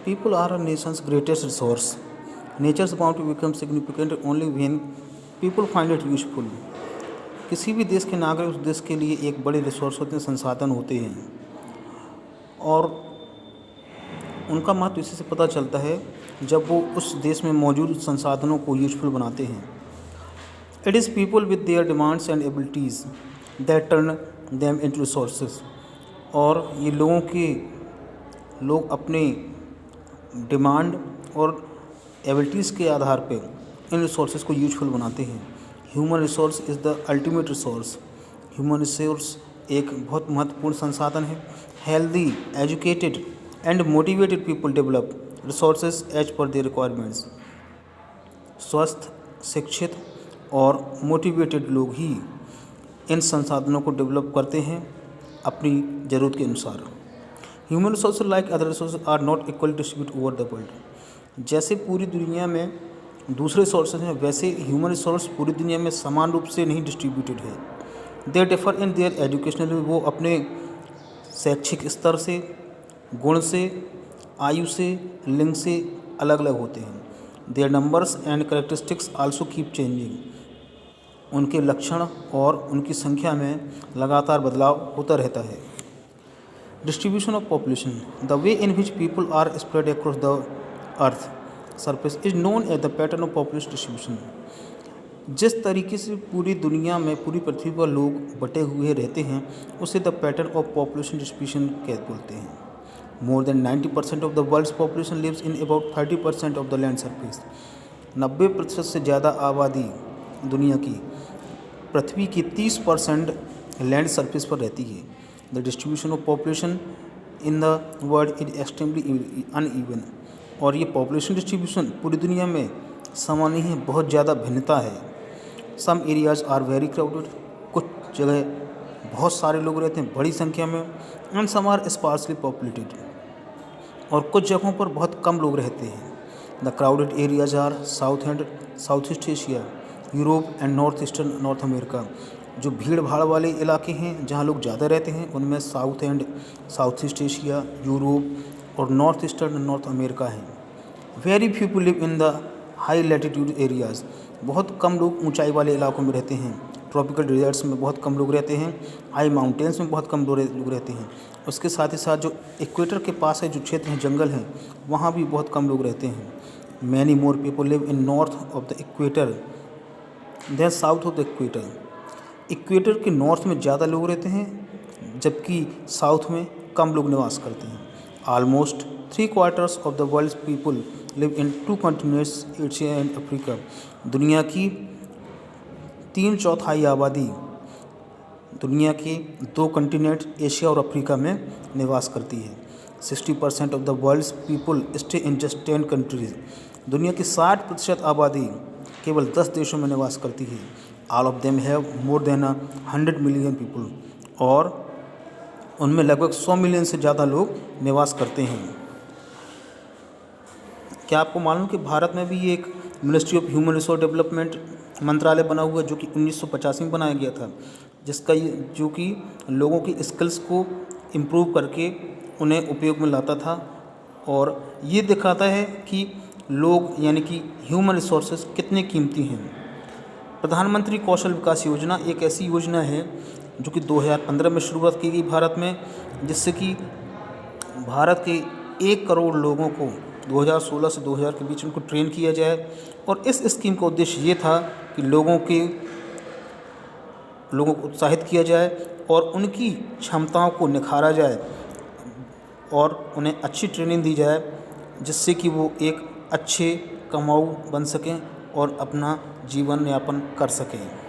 People are a nation's greatest resource. Nature's bounty becomes significant only when people find it useful. किसी भी देश के नागरिक उस देश के लिए एक बड़े रिसोर्स होते हैं, संसाधन होते हैं, और उनका महत्व इसी से पता चलता है जब वो उस देश में मौजूद संसाधनों को यूजफुल बनाते हैं. It is people with their demands and abilities that turn them into resources. और ये लोग अपने डिमांड और एबिलिटीज़ के आधार पे इन रिसोर्सेज को यूजफुल बनाते हैं. Human resource is the ultimate resource. Human resource एक बहुत महत्वपूर्ण संसाधन है. Healthy, educated and motivated people develop resources as per their requirements. स्वस्थ, शिक्षित और मोटिवेटेड लोग ही इन संसाधनों को डेवलप करते हैं अपनी ज़रूरत के अनुसार. Human resource like other resource are not equal distribute over the world. जैसे पूरी दुनिया में दूसरे रिसोर्सेज हैं, वैसे ह्यूमन रिसोर्स पूरी दुनिया में समान रूप से नहीं डिस्ट्रीब्यूटेड है. They differ in their educational. वो अपने शैक्षिक स्तर से, गुण से, आयु से, लिंग से अलग अलग होते हैं. Their numbers and characteristics also keep changing. उनके लक्षण और उनकी संख्या में लगातार बदलाव होता रहता है. Distribution of population. The way in which people are spread across the earth surface is known as the pattern of population distribution. जिस तरीके से पूरी दुनिया में, पूरी पृथ्वी पर लोग बटे हुए रहते हैं, उसे the pattern of population distribution बोलते हैं. More than 90% of the world's population lives in about 30% of the land surface. 90% से ज़्यादा आबादी दुनिया की पृथ्वी की 30% लैंड सरफेस पर रहती है. The distribution of population in the world is extremely uneven. और ये पॉपुलेशन डिस्ट्रीब्यूशन पूरी दुनिया में समान नहीं है, बहुत ज़्यादा भिन्नता है. सम एरियाज़ आर वेरी क्राउडेड. कुछ जगह बहुत सारे लोग रहते हैं, बड़ी संख्या में. And some are sparsely populated. और कुछ जगहों पर बहुत कम लोग रहते हैं. The crowded areas are south east Asia, Europe and north eastern north America. जो भीड़ भाड़ वाले इलाके हैं जहाँ लोग ज़्यादा रहते हैं, उनमें साउथ ईस्ट एशिया, यूरोप और नॉर्थ ईस्टर्न नॉर्थ अमेरिका है. Very few live in the high latitude areas. बहुत कम लोग ऊंचाई वाले इलाकों में रहते हैं. ट्रॉपिकल डिजर्ट्स में बहुत कम लोग रहते हैं. हाई माउंटेन्स में बहुत कम लोग रहते हैं. उसके साथ ही साथ जो इक्वेटर के पास है, जो क्षेत्र हैं, जंगल हैं, वहाँ भी बहुत कम लोग रहते हैं. Many more people live in north of the equator than south of the equator. Equator के नॉर्थ में ज़्यादा लोग रहते हैं, जबकि साउथ में कम लोग निवास करते हैं. Almost 3/4 of the world's people live in 2 continents, Asia and Africa. दुनिया की 3/4 आबादी दुनिया के 2 कंटिनेंट एशिया और अफ्रीका में निवास करती है. 60% of the world's people stay in just 10 countries. दुनिया की 60% आबादी केवल 10 देशों में निवास करती है. All of them have more than 100 million people. और उनमें लगभग 100 मिलियन से ज़्यादा लोग निवास करते हैं. क्या आपको मालूम कि भारत में भी एक ministry of human resource development मंत्रालय बना हुआ है, जो कि 1985 में बनाया गया था, जो कि लोगों की स्किल्स को इम्प्रूव करके उन्हें उपयोग में लाता था और ये दिखाता है कि लोग यानी कि ह्यूमन रिसोर्सेज कितने कीमती हैं. प्रधानमंत्री कौशल विकास योजना एक ऐसी योजना है जो कि 2015 में शुरुआत की गई भारत में, जिससे कि भारत के 1 करोड़ लोगों को 2016 से 2000 के बीच उनको ट्रेन किया जाए. और इस स्कीम का उद्देश्य ये था कि लोगों को उत्साहित किया जाए और उनकी क्षमताओं को निखारा जाए और उन्हें अच्छी ट्रेनिंग दी जाए, जिससे कि वो एक अच्छे कमाऊ बन सकें और अपना जीवन यापन कर सकें.